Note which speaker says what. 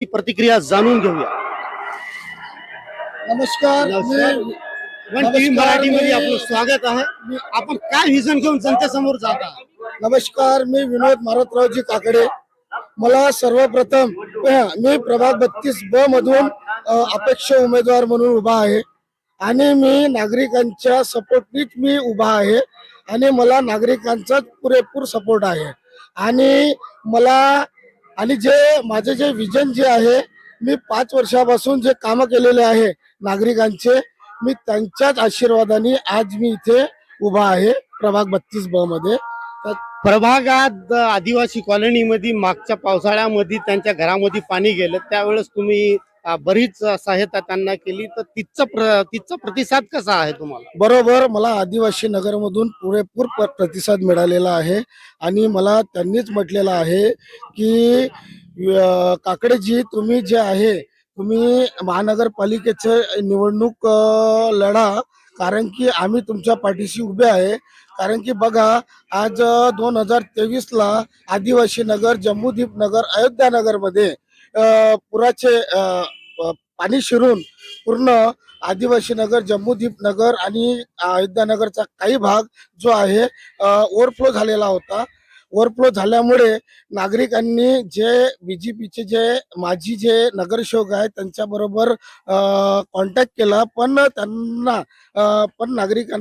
Speaker 1: प्रतिक्रिया जाणून घेऊया।
Speaker 2: नमस्कार
Speaker 1: नमस्कार. वन टीव्ही मराठीमध्ये आपलं स्वागत आहे। आपण काय व्हिजन घेऊन जनतेसमोर जाता?
Speaker 2: नमस्कार, मी विनोद मारुतरावजी काकडे। मला सर्वप्रथम मी प्रभाग 32 ब मधून अपेक्ष उमेदवार म्हणून उभा आहे आणि मी नागरिकांच्या सपोर्टनीच मी उभा आहे आणि मला नागरिकांचा पुरेपूर सपोर्ट आहे आणि मला आणि माझे जे विजन जे आहे, मी 5 वर्षापासून जे कामं केलेले आहे नागरिकांचे, मी त्यांच्याच आशीर्वादाने आज मी इथे उभा आहे प्रभाग 32 ब मध्ये।
Speaker 1: प्रभागात आदिवासी कॉलनीमध्ये मागच्या पावसाळ्यामध्ये त्यांच्या घरामध्ये पाणी गेलं, त्यावेळेस तुम्ही बरीच सहायता त्यांना केली, तर तिचा प्रतिसाद कसा आहे तुम्हाला?
Speaker 2: बरोबर, मला आदिवासी नगर मधून पुरेपूर प्रतिसाद मिळालेला आहे आणि मला त्यांनीच म्हटलेलं आहे की काकडेजी, तुम्ही जे आहे तुम्ही महानगरपालिकेचे निवडणूक लढा, कारण की आम्ही तुमच्या पाठीशी उभे आहे। कारण की बघा, आज 2023ला आदिवासी नगर, जम्बूद्वीप नगर, अयोध्या नगर मध्ये पुराचे पाणी शिरून पूर्ण आदिवासी नगर, जम्बूद्वीप नगर आणि अयोध्या नगरचा काही भाग जो आहे ओव्हरफ्लो झालेला होता। ओव्हरफ्लो झाल्यामुळे नागरिकांनी जे बीजेपीचे जे माजी जे नगरसेवक आहेत त्यांच्याबरोबर कॉन्टॅक्ट केला, पण त्यांना नागरिक